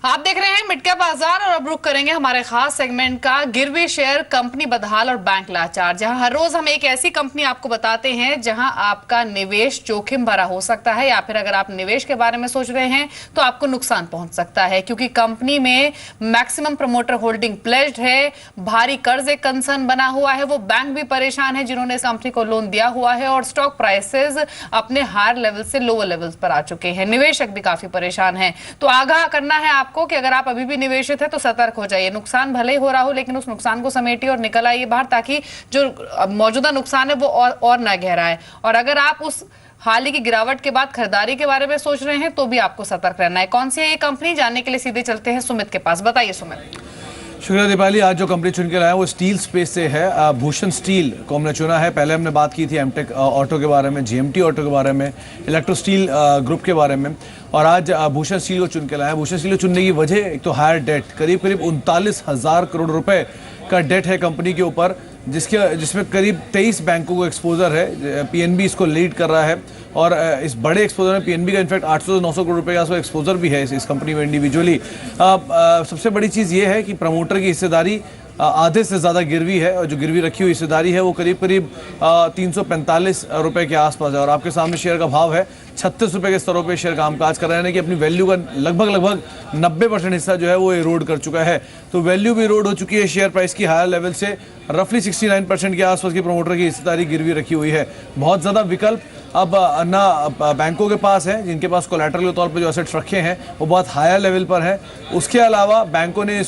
आप देख रहे हैं मिड कैप बाजार और अब रुक करेंगे हमारे खास सेगमेंट का गिरवी शेयर कंपनी बदहाल और बैंक लाचार, जहां हर रोज हम एक ऐसी कंपनी आपको बताते हैं जहां आपका निवेश जोखिम भरा हो सकता है या फिर अगर आप निवेश के बारे में सोच रहे हैं तो आपको नुकसान पहुंच सकता है, क्योंकि कंपनी में मैक्सिमम प्रमोटर होल्डिंग प्लेज्ड है, भारी कर्ज एक कंसर्न बना हुआ है, वो बैंक भी परेशान है जिन्होंने इस कंपनी को लोन दिया हुआ है और स्टॉक प्राइसेस अपने हायर लेवल से लोअर लेवल्स पर आ चुके हैं। निवेशक भी काफी परेशान है। तो आगाह करना है आपको कि अगर आप अभी भी निवेशित है तो सतर्क हो जाइए। नुकसान भले ही हो रहा हो लेकिन उस नुकसान को समेटिए और निकल आइए बाहर, ताकि जो मौजूदा नुकसान है वो और ना गहराए। और अगर आप उस हाल ही की गिरावट के बाद खरीदारी के बारे में सोच रहे हैं तो भी आपको सतर्क रहना है। कौन सी है ये कंपनी, जानने के लिए सीधे चलते हैं सुमित के पास। बताइए सुमित। शुक्रिया दीपाली। आज जो कंपनी चुन के लाया वो स्टील स्पेस से है। भूषण स्टील को हमने चुना है। पहले हमने बात की थी एमटेक ऑटो के बारे में, जीएमटी ऑटो के बारे में, इलेक्ट्रो स्टील ग्रुप के बारे में, और आज भूषण स्टील को चुन के लाया है। भूषण स्टील को चुनने की वजह एक तो हायर डेट, करीब 39,000 करोड़ रुपए का डेट है कंपनी के ऊपर, जिसमें करीब 23 बैंकों को एक्सपोजर है। पीएनबी इसको लीड कर रहा है और इस बड़े एक्सपोजर में पीएनबी का इनफैक्ट 800 से 900 करोड़ रुपए का आसपास एक्सपोजर भी है इस कंपनी में इंडिविजुअली। सबसे बड़ी चीज़ ये है कि प्रमोटर की हिस्सेदारी आधे से ज़्यादा गिरवी है और जो गिरवी रखी हुई हिस्सेदारी है वो करीब 345 रुपए के आसपास है। और आपके सामने शेयर का भाव है 36 रुपए के स्तरों पे शेयर कामकाज कर रहे हैं कि अपनी वैल्यू का लगभग 90% हिस्सा जो है वो इरोड कर चुका है। तो वैल्यू भी इरोड हो चुकी है शेयर प्राइस की हायर लेवल से। रफली 69% के आसपास की प्रमोटर की हिस्सेदारी गिरवी रखी हुई है। बहुत ज़्यादा विकल्प अब ना बैंकों के पास है, जिनके पास कोलैटरल के तौर पर जो एसेट्स रखे हैं वो बहुत हायर लेवल पर है। उसके अलावा बैंकों ने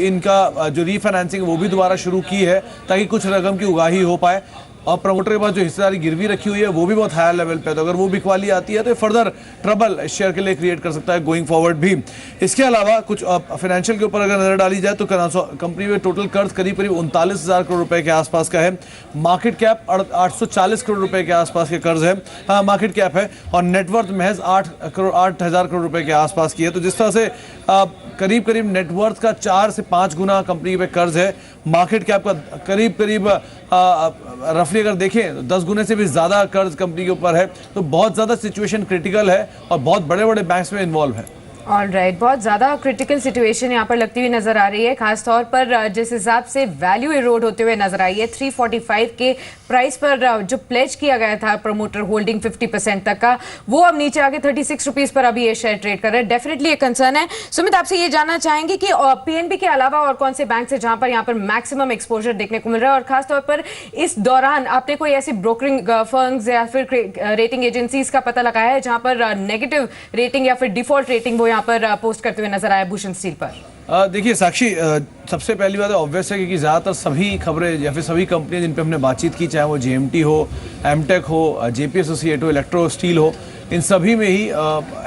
इनका जो रीफाइनेंसिंग वो भी दोबारा शुरू की है ताकि कुछ रकम की उगाही हो पाए। और प्रमोटर के पास जो हिस्सेदारी गिरवी रखी हुई है वो भी बहुत हायर लेवल पे है। तो अगर वो बिकवाली आती है तो फर्दर ट्रबल शेयर के लिए क्रिएट कर सकता है गोइंग फॉरवर्ड भी। इसके अलावा कुछ फाइनेंशियल के ऊपर अगर नजर डाली जाए तो कंपनी में टोटल कर्ज करीब 39,000 करोड़ रुपए के आसपास का है। मार्केट कैप 840 करोड़ रुपए के आसपास के कर्ज है, हाँ मार्केट कैप है, और नेटवर्थ महज 8,000 करोड़ रुपए के आसपास की है। तो जिस तरह से करीब नेटवर्थ का 4 से 5 गुना कंपनी पे कर्ज है, मार्केट कैप का करीब रफली अगर देखें तो 10 गुने से भी ज़्यादा कर्ज कंपनी के ऊपर है। तो बहुत ज़्यादा सिचुएशन क्रिटिकल है और बहुत बड़े बैंक्स में इन्वॉल्व है। ऑलराइट, बहुत ज़्यादा क्रिटिकल सिचुएशन यहाँ पर लगती हुई नजर आ रही है, खासतौर पर जिस हिसाब से वैल्यू इरोड होते हुए नजर आई है। 345 के प्राइस पर जो प्लेज किया गया था प्रमोटर होल्डिंग 50% तक का, वो अब नीचे आके 36 रुपीज़ पर अभी ये शेयर ट्रेड कर रहे हैं। डेफिनेटली एक कंसर्न है। सुमित, आपसे ये जानना चाहेंगे कि पीएनबी के अलावा और कौन से बैंक है जहाँ पर यहाँ पर मैक्सिमम एक्सपोजर देखने को मिल रहा है, और खासतौर पर इस दौरान आपने कोई ऐसी ब्रोकरिंग फर्म्स या फिर रेटिंग एजेंसीज का पता लगाया है जहाँ पर नेगेटिव रेटिंग या फिर डिफॉल्ट रेटिंग वो यहाँ पर पोस्ट करते हुए नजर आया भूषण स्टील पर? देखिए साक्षी, सबसे पहली बात ऑब्वियस है क्योंकि ज़्यादातर सभी खबरें या फिर सभी कंपनियां जिन पे हमने बातचीत की, चाहे वो जीएमटी हो, एमटेक हो, जेपी एसोसिएट हो, इलेक्ट्रो स्टील हो, इन सभी में ही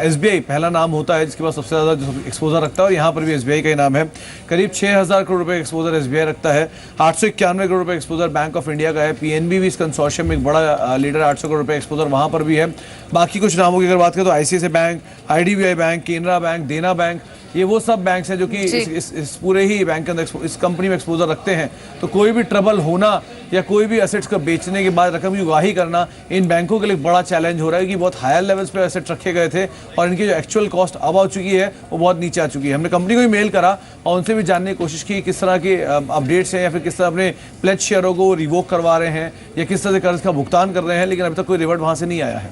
एसबीआई पहला नाम होता है जिसके पास सबसे ज़्यादा जो एक्सपोजर रखता है। और यहाँ पर भी एसबीआई का ही नाम है। करीब 6,000 करोड़ रुपए एक्सपोजर एसबीआई रखता है। 891 करोड़ रुपए एक्सपोजर बैंक ऑफ इंडिया का है। पीएनबी भी इस कंसोर्शियम में एक बड़ा लीडर, 800 करोड़ रुपए एक्सपोजर वहाँ पर भी है। बाकी कुछ नामों की अगर बात करें तो ICICI bank, IDBI bank, Canara bank, देना बैंक, ये वो सब बैंक्स हैं जो कि इस पूरे ही बैंक के अंदर इस कंपनी में एक्सपोजर रखते हैं। तो कोई भी ट्रबल होना या कोई भी एसेट्स को बेचने के बाद रकम की उगाही करना इन बैंकों के लिए बड़ा चैलेंज हो रहा है कि बहुत हायर लेवल्स पे एसेट्स रखे गए थे और इनकी जो एक्चुअल कॉस्ट अब आ चुकी है वो बहुत नीचे आ चुकी है। हमने कंपनी को ही मेल करा और उनसे भी जानने की कोशिश की किस तरह के अपडेट्स हैं या फिर किस तरह अपने प्लेज शेयरों को रिवोक करवा रहे हैं या किस तरह से कर्ज का भुगतान कर रहे हैं, लेकिन अभी तक कोई रिवर्ट वहाँ से नहीं आया है।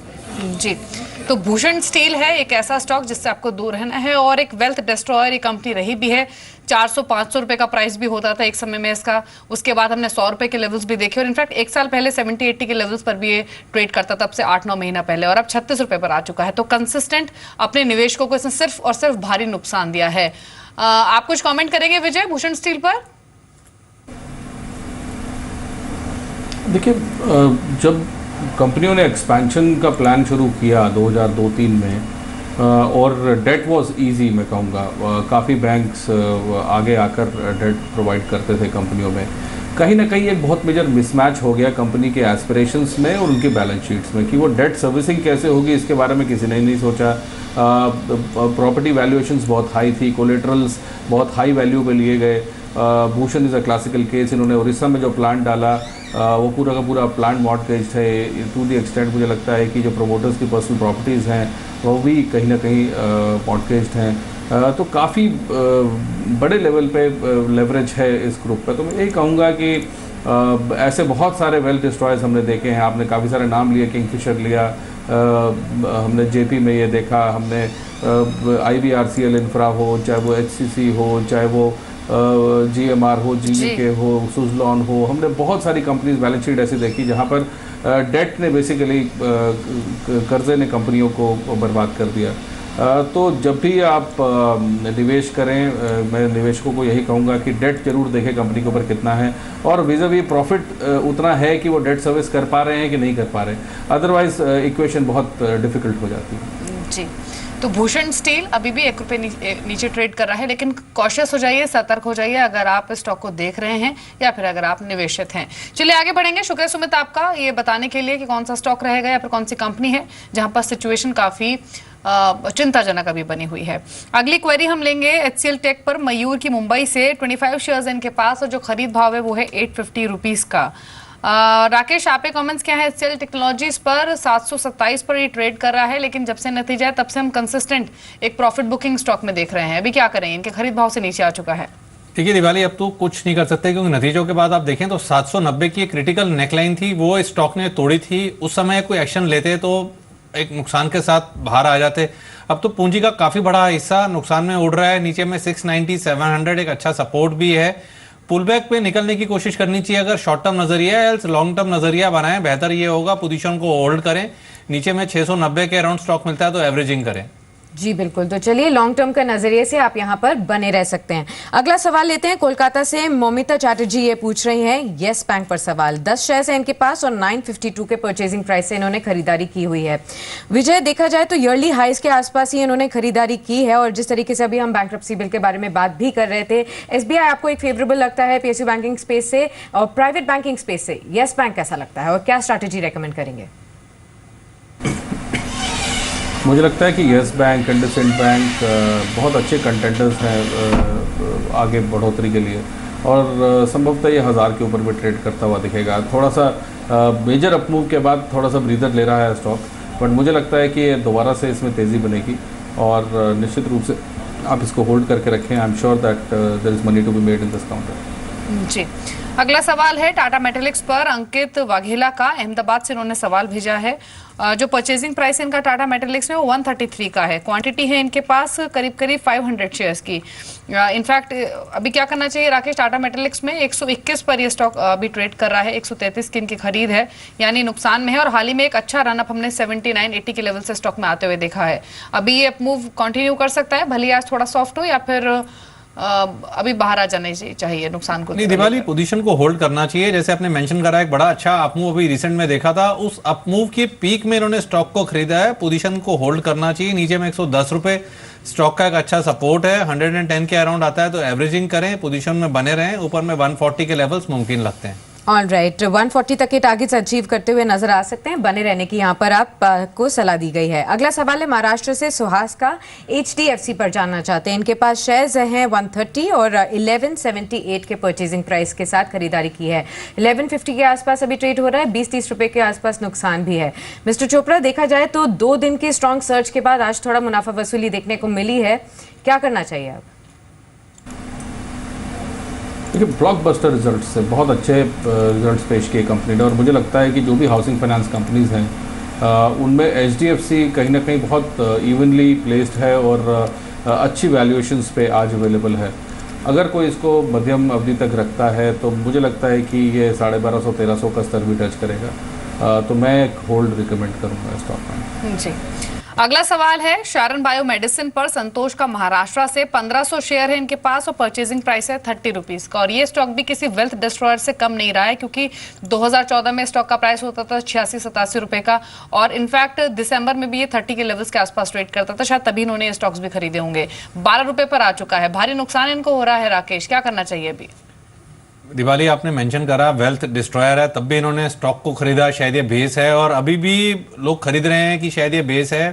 जी, तो भूषण स्टील है एक ऐसा स्टॉक जिससे आपको दूर रहना है और एक वेल्थ डिस्ट्रॉयर ये कंपनी रही भी है। 400-500 रुपए का प्राइस भी होता था एक समय में इसका। उसके बाद हमने 100 रुपए के लेवल्स भी देखे और इनफैक्ट एक साल पहले 70-80 के लेवल्स पर भी ये ट्रेड करता था, तब से 8-9 महीना पहले, और अब 36 रुपए पर आ चुका है। तो कंसिस्टेंट अपने निवेशकों को इसने सिर्फ और सिर्फ भारी नुकसान दिया है। आप कुछ कॉमेंट करेंगे विजय भूषण स्टील पर? देखिए, जब कंपनियों ने एक्सपेंशन का प्लान शुरू किया 2002-03 में और डेट वाज इजी, मैं कहूँगा काफ़ी बैंक्स आगे आकर डेट प्रोवाइड करते थे कंपनियों में, कहीं ना कहीं एक बहुत मेजर मिसमैच हो गया कंपनी के एस्पिरेशंस में और उनके बैलेंस शीट्स में कि वो डेट सर्विसिंग कैसे होगी इसके बारे में किसी ने नहीं सोचा। प्रॉपर्टी वैल्यूएशंस बहुत हाई थी, कोलेटरल्स बहुत हाई वैल्यू पे लिए गए। Bhushan is a classical case. इन्होंने उड़ीसा में जो प्लांट डाला वो पूरा का पूरा प्लांट मॉर्टगेज है। टू दी एक्सटेंट मुझे लगता है कि जो प्रोमोटर्स की पर्सनल प्रॉपर्टीज़ हैं वो भी कहीं ना कहीं मॉर्टगेज्ड हैं। तो काफ़ी बड़े लेवल पे लेवरेज है इस ग्रुप पे। तो मैं यही कहूँगा कि ऐसे बहुत सारे वेल डिस्ट्रॉयर्स हमने देखे हैं। आपने काफ़ी सारे नाम लिए, किंगफिशर लिया, हमने जेपी में ये देखा, हमने IBRCL इंफ्रा हो, चाहे वो HCC हो, चाहे वो GMR हो, GVK हो, सुजलॉन हो, हमने बहुत सारी कंपनीज बैलेंस शीट ऐसी देखी जहाँ पर डेट ने बेसिकली कर्जे ने कंपनियों को बर्बाद कर दिया। तो जब भी आप निवेश करें, मैं निवेशकों को यही कहूँगा कि डेट जरूर देखें कंपनी के ऊपर कितना है, और वीज़ावी प्रॉफिट उतना है कि वो डेट सर्विस कर पा रहे हैं कि नहीं कर पा रहे, अदरवाइज इक्वेशन बहुत डिफिकल्ट हो जाती है। जी, तो भूषण स्टील अभी भी ₹1 नीचे ट्रेड कर रहा है, लेकिन कॉशियस हो जाइए, सतर्क हो जाइए अगर आप स्टॉक को देख रहे हैं या फिर अगर आप निवेशित हैं। चलिए आगे बढ़ेंगे। शुक्रिया सुमित आपका ये बताने के लिए कि कौन सा स्टॉक रहेगा या फिर कौन सी कंपनी है जहां पर सिचुएशन काफी चिंताजनक अभी बनी हुई है। अगली क्वेरी हम लेंगे HCL टेक पर। मयूर की मुंबई से 25 शेयर्स इनके पास और जो खरीद भाव है वो है ₹850 का। राकेश, आपके कमेंट्स क्या है HCL टेक्नोलॉजीज पर? 727 पर ये ट्रेड कर रहा है, लेकिन जब से नतीजा है तब से हम कंसिस्टेंट एक प्रॉफिट बुकिंग स्टॉक में देख रहे हैं। अभी क्या करें, इनके खरीद भाव से नीचे आ चुका है। देखिए दिवाली, अब तो कुछ नहीं कर सकते क्योंकि नतीजों के बाद आप देखें तो 790 की एक क्रिटिकल नेकलाइन थी, वो इस स्टॉक ने तोड़ी थी। उस समय कोई एक्शन लेते तो एक नुकसान के साथ बाहर आ जाते। अब तो पूंजी का काफी बड़ा हिस्सा नुकसान में उड़ रहा है। नीचे में 690, 700 एक अच्छा सपोर्ट भी है। पुल बैक पे निकलने की कोशिश करनी चाहिए अगर शॉर्ट टर्म नजरिया है, लॉन्ग टर्म नजरिया बनाएं। बेहतर ये होगा पोजीशन को होल्ड करें। नीचे में 690 के अराउंड स्टॉक मिलता है तो एवरेजिंग करें। जी बिल्कुल, तो चलिए लॉन्ग टर्म का नजरिए से आप यहाँ पर बने रह सकते हैं। अगला सवाल लेते हैं। कोलकाता से मौमिता चैटर्जी ये पूछ रही हैं येस बैंक पर सवाल। 10 शेयर्स है इनके पास और 952 के परचेजिंग प्राइस से इन्होंने खरीदारी की हुई है। विजय, देखा जाए तो ईयरली हाइस के आसपास ही इन्होंने खरीदारी की है, और जिस तरीके से अभी हम बैंक्रप्सी बिल के बारे में बात भी कर रहे थे, SBI आपको एक फेवरेबल लगता है PSU बैंकिंग स्पेस से और प्राइवेट बैंकिंग स्पेस से येस बैंक कैसा लगता है और क्या स्ट्रैटेजी रेकमेंड करेंगे? मुझे लगता है कि येस बैंक, इंडसइंड बैंक बहुत अच्छे कंटेंडर्स हैं आगे बढ़ोतरी के लिए, और संभवतः ये 1000 के ऊपर भी ट्रेड करता हुआ दिखेगा। थोड़ा सा मेजर अपमूव के बाद थोड़ा सा ब्रीदर ले रहा है स्टॉक, बट मुझे लगता है कि दोबारा से इसमें तेज़ी बनेगी और निश्चित रूप से आप इसको होल्ड करके रखें। I am sure that there is money to be made in this counter. जी, अगला सवाल है टाटा मेटालिक्स पर। अंकित वाघेला का अहमदाबाद से इन्होंने सवाल भेजा है। जो परचेजिंग प्राइस इनका टाटा मेटालिक्स में वो 133 का है। क्वांटिटी है इनके पास करीब 500 शेयर्स की। इनफैक्ट अभी क्या करना चाहिए राकेश? टाटा मेटालिक्स में 121 पर ये स्टॉक अभी ट्रेड कर रहा है। 133 की इनकी खरीद है, यानी नुकसान में है, और हाल ही में एक अच्छा रनअप हमने 79-80 के लेवल से स्टॉक में आते हुए देखा है। अभी ये मूव कंटिन्यू कर सकता है, भले आज थोड़ा सॉफ्ट हो, या फिर अभी बाहर आ जाना चाहिए नुकसान को? नहीं दिवाली, पोजीशन को होल्ड करना चाहिए। जैसे आपने मेंशन करा, एक बड़ा अच्छा अपमूव अभी रिसेंट में देखा था। उस अपमूव की पीक में इन्होंने स्टॉक को खरीदा है। पोजीशन को होल्ड करना चाहिए। नीचे में 110 रुपए स्टॉक का एक अच्छा सपोर्ट है। 110 के अराउंड आता है तो एवरेजिंग करें, पोजीशन में बने रहें। ऊपर में 140 के लेवल्स मुमकिन लगते हैं। ऑल राइट, 140 तक के टारगेट्स अचीव करते हुए नजर आ सकते हैं। बने रहने की यहाँ पर आपको सलाह दी गई है। अगला सवाल है महाराष्ट्र से सुहास का। HDFC पर जानना चाहते हैं। इनके पास शेयर्स हैं 130 और 1178 के परचेजिंग प्राइस के साथ खरीदारी की है। 1150 के आसपास अभी ट्रेड हो रहा है। 20-30 रुपए के आसपास नुकसान भी है। मिस्टर चोपड़ा, देखा जाए तो 2 दिन के स्ट्रॉन्ग सर्च के बाद आज थोड़ा मुनाफा वसूली देखने को मिली है, क्या करना चाहिए अब? देखिए, ब्लॉकबस्टर रिजल्ट्स से बहुत अच्छे रिजल्ट्स पेश किए कंपनी ने, और मुझे लगता है कि जो भी हाउसिंग फाइनेंस कंपनीज हैं उनमें HDFC कहीं ना कहीं बहुत इवनली प्लेस्ड है और अच्छी वैल्यूएशंस पे आज अवेलेबल है। अगर कोई इसको मध्यम अवधि तक रखता है तो मुझे लगता है कि ये 1250-1300 का स्तर भी टच करेगा। तो मैं एक होल्ड रिकमेंड करूँगा स्टॉक में। जी, अगला सवाल है शारन बायो मेडिसिन पर। संतोष का महाराष्ट्र से 1500 शेयर है इनके पास और परचेजिंग प्राइस है 30 रुपीज का, और ये स्टॉक भी किसी वेल्थ डिस्ट्रॉयर से कम नहीं रहा है, क्योंकि 2014 में स्टॉक का प्राइस होता था 86-87 रुपए का, और इनफैक्ट दिसंबर में भी ये 30 के लेवल्स के आसपास ट्रेड करता था। शायद तभी इन्होंने ये स्टॉक्स भी खरीदे होंगे। 12 रुपए पर आ चुका है। भारी नुकसान इनको हो रहा है। राकेश, क्या करना चाहिए अभी? दिवाली, आपने मेंशन करा वेल्थ डिस्ट्रॉयर है, तब भी इन्होंने स्टॉक को खरीदा। शायद ये बेस है और अभी भी लोग खरीद रहे हैं कि शायद ये बेस है।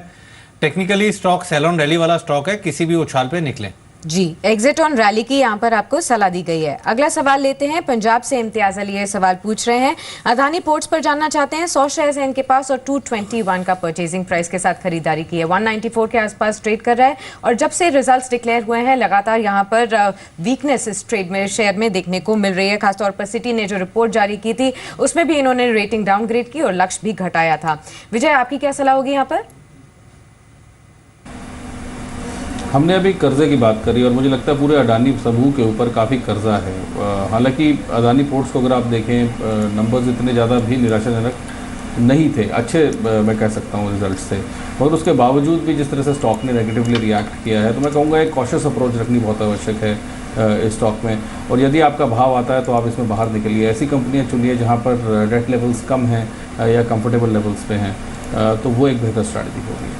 Technically stock sell on rally वाला स्टॉक है, किसी भी उछाल पे निकले। जी, एग्जिट ऑन रैली की यहाँ पर आपको सलाह दी गई है। अगला सवाल लेते हैं, पंजाब से इम्तियाज अली ये सवाल पूछ रहे हैं, अदानी पोर्ट्स पर जानना चाहते हैं। 100 शेयर्स हैं इनके पास और 221 का परचेजिंग प्राइस के साथ खरीदारी की है। 194 के आसपास ट्रेड कर रहा है और जब से रिजल्ट्स डिक्लेयर हुए हैं लगातार यहाँ पर वीकनेस इस ट्रेड में शेयर में देखने को मिल रही है। खासतौर पर सिटी ने जो रिपोर्ट जारी की थी उसमें भी इन्होंने रेटिंग डाउनग्रेड की और लक्ष्य भी घटाया था। विजय, आपकी क्या सलाह होगी यहाँ पर? हमने अभी कर्जे की बात करी और मुझे लगता है पूरे अडानी समूह के ऊपर काफ़ी कर्जा है। हालांकि अडानी पोर्ट्स को अगर आप देखें नंबर्स इतने ज़्यादा भी निराशाजनक नहीं थे, अच्छे मैं कह सकता हूँ रिजल्ट से, और उसके बावजूद भी जिस तरह से स्टॉक ने नेगेटिवली रिएक्ट किया है तो मैं कहूँगा एक कॉशियस अप्रोच रखनी बहुत आवश्यक है इस स्टॉक में। और यदि आपका भाव आता है तो आप इसमें बाहर निकलिए, ऐसी कंपनियाँ चुनिए जहाँ पर डेट लेवल्स कम हैं या कंफर्टेबल लेवल्स पे हैं, तो वो एक बेहतर स्ट्रैटेजी होगी।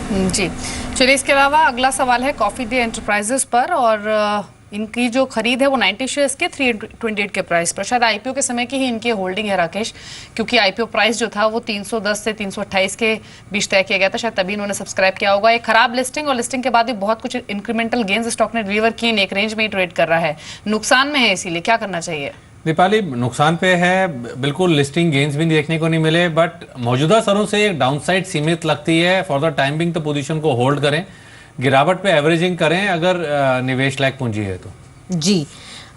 जी, चलिए इसके अलावा अगला सवाल है कॉफी डे एंटरप्राइजेस पर और इनकी जो खरीद है वो 90 शेयर्स के 328 के प्राइस पर। शायद आईपीओ के समय की ही इनकी होल्डिंग है राकेश, क्योंकि आईपीओ प्राइस जो था वो 310 से 328 के बीच तय किया गया था, शायद तभी इन्होंने सब्सक्राइब किया होगा। एक खराब लिस्टिंग और लिस्टिंग के बाद भी बहुत कुछ इंक्रीमेंटल गेन्स स्टॉक ने डिलीवर किए, एक रेंज में ही ट्रेड कर रहा है, नुकसान में है, इसीलिए क्या करना चाहिए? दीपाली, नुकसान पे है, बिल्कुल लिस्टिंग गेन्स भी देखने को नहीं मिले, बट मौजूदा स्तरों से एक डाउनसाइड सीमित लगती है। फॉर द टाइम बिंग तो पोजीशन को होल्ड करें, गिरावट पे एवरेजिंग करें अगर निवेश लायक पूंजी है तो। जी,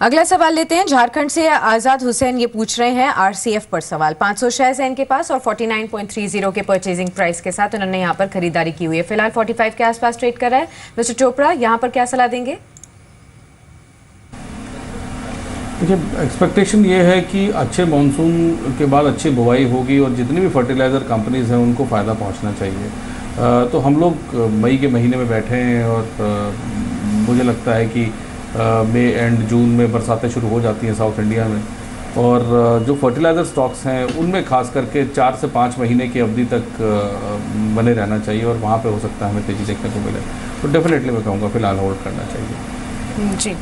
अगला सवाल लेते हैं, झारखंड से आजाद हुसैन ये पूछ रहे हैं आरसीएफ पर सवाल। 500 शेयर्स हैं इनके पास और 49.30 के परचेजिंग प्राइस के साथ उन्होंने यहाँ पर खरीदारी की हुई है। फिलहाल 45 के आसपास ट्रेड कर रहा है। मिस्टर चोपड़ा, यहाँ पर क्या सलाह देंगे? देखिए, एक्सपेक्टेशन ये है कि अच्छे मानसून के बाद अच्छी बुवाई होगी और जितनी भी फर्टिलाइज़र कंपनीज हैं उनको फ़ायदा पहुंचना चाहिए। तो हम लोग मई के महीने में बैठे हैं और मुझे लगता है कि मई एंड जून में बरसातें शुरू हो जाती हैं साउथ इंडिया में, और जो फर्टिलाइज़र स्टॉक्स हैं उनमें खास करके 4 से 5 महीने की अवधि तक बने रहना चाहिए और वहाँ पे हो सकता है हमें तेज़ी देखने को मिले। तो डेफिनेटली मैं कहूँगा फ़िलहाल होल्ड करना चाहिए। जी,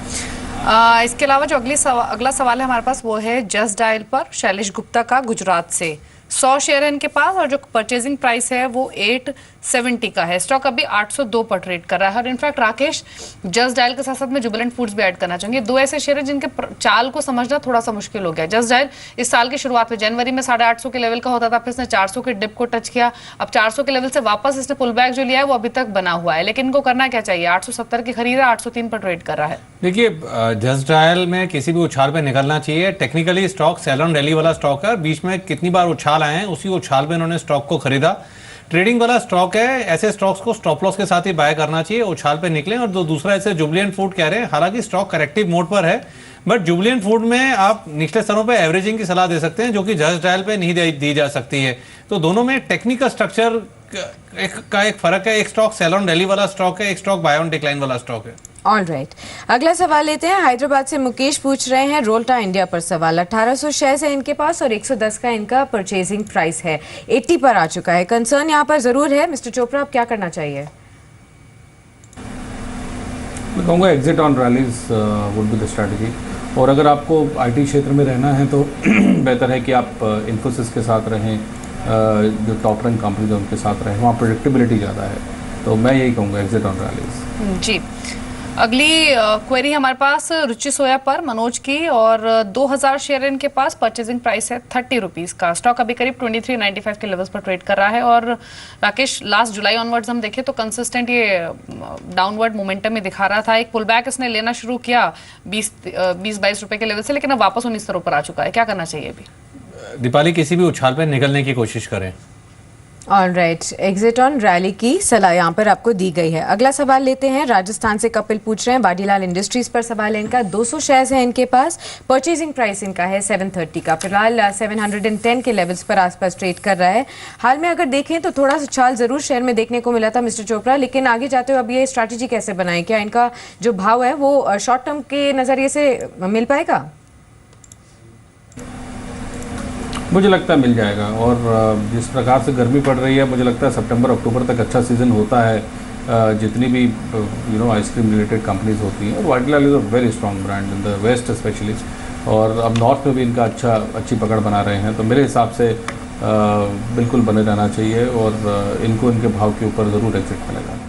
इसके अलावा जो अगला सवाल है हमारे पास वो है जस्ट डायल पर, शैलेश गुप्ता का, गुजरात से। 100 शेयर है इनके पास और जो परचेजिंग प्राइस है वो 870 का है। स्टॉक अभी 802 पर ट्रेड कर रहा है। और इनफैक्ट राकेश, जस्ट डायल के साथ साथ में जुबिलेंट फूड्स भी ऐड करना चाहूंगी। 2 ऐसे शेयर हैं जिनके चाल को समझना थोड़ा सा मुश्किल हो गया। जस्ट डायल इस साल की शुरुआत में जनवरी में 850 के लेवल का होता था, फिर इसने 400 के डिप को टच किया, अब 400 के लेवल से वापस इसने पुल बैक जो लिया है वो अभी तक बना हुआ है। लेकिन इनको करना क्या चाहिए? 870 की खरीद है, 803 पर ट्रेड कर रहा है। देखिए, जस्ट डायल में किसी भी उछाल पे निकलना चाहिए। Technically stock sell on rally वाला स्टॉक है, बीच में कितनी बार उछाल आए हैं, उसी उछाल में इन्होंने स्टॉक को खरीदा। ट्रेडिंग वाला स्टॉक है, ऐसे स्टॉक्स को स्टॉप लॉस के साथ ही बाय करना चाहिए, उछाल पे निकले। और दूसरा ऐसे जुबिलेंट फूड कह रहे हैं, हालांकि स्टॉक करेक्टिव मोड पर है, बट जुबिलेंट फूड में आप निचले स्तरों पे एवरेजिंग की सलाह दे सकते हैं, जो कि जस्ट डायल पे नहीं दी जा सकती है। तो दोनों में टेक्निकल स्ट्रक्चर का एक फर्क है। एक स्टॉक सेल ऑन रैली वाला स्टॉक है, एक स्टॉक बाय ऑन डिक्लाइन वाला स्टॉक है। ऑल राइट, अगला सवाल लेते हैं। हैदराबाद से मुकेश पूछ रहे हैं रोल्टा इंडिया पर सवाल। 1800 शेयर्स है इनके पास और 110 का इनका परचेजिंग प्राइस है, 80 पर आ चुका है। कंसर्न यहाँ पर जरूर है। मिस्टर चोपड़ा, अब क्या करना चाहिए? मैं कहूँगा exit on rallies would be the strategy. और अगर आपको आईटी क्षेत्र में रहना है तो बेहतर है कि आप इन्फोसिस के साथ रहें, जो टॉप रैंक कंपनीज है उनके साथ रहें, वहाँ प्रेडिक्टेबिलिटी ज़्यादा है। तो मैं यही कहूँगा एग्जिट ऑन रैलीज। जी, अगली क्वेरी हमारे पास रुचि सोया पर, मनोज की, और 2000 शेयर इनके पास, परचेजिंग प्राइस है 30 रुपीज़ का। स्टॉक अभी करीब 2395 के लेवल्स पर ट्रेड कर रहा है। और राकेश, लास्ट जुलाई ऑनवर्ड्स हम देखें तो कंसिस्टेंट ये डाउनवर्ड मोमेंटम में दिखा रहा था। एक पुल बैक इसने लेना शुरू किया 20-22 रुपए के लेवल से, लेकिन अब वापस 19 स्तरों पर आ चुका है। क्या करना चाहिए अभी? दीपाली, किसी भी उछाल पर निकलने की कोशिश करें। All right, exit on rally की सलाह यहाँ पर आपको दी गई है। अगला सवाल लेते हैं, राजस्थान से कपिल पूछ रहे हैं, वाडीलाल इंडस्ट्रीज पर सवाल है इनका। 200 शेयर्स हैं इनके पास, परचेजिंग प्राइस इनका है 730 का। फिलहाल 710 के लेवल्स पर आसपास ट्रेड कर रहा है। हाल में अगर देखें तो थोड़ा सा छाल जरूर शेयर में देखने को मिला था मिस्टर चोपड़ा, लेकिन आगे जाते हुए अब ये स्ट्रैटेजी कैसे बनाए? क्या इनका जो भाव है वो शॉर्ट टर्म के नजरिए से मिल पाएगा? मुझे लगता है मिल जाएगा। और जिस प्रकार से गर्मी पड़ रही है, मुझे लगता है सितंबर अक्टूबर तक अच्छा सीज़न होता है जितनी भी आइसक्रीम रिलेटेड कंपनीज होती हैं। और Vadilal is a very strong brand in the west specially, और अब नॉर्थ में भी इनका अच्छी पकड़ बना रहे हैं। तो मेरे हिसाब से बिल्कुल बने रहना चाहिए और इनको इनके भाव के ऊपर ज़रूर एग्जिट मिलेगा।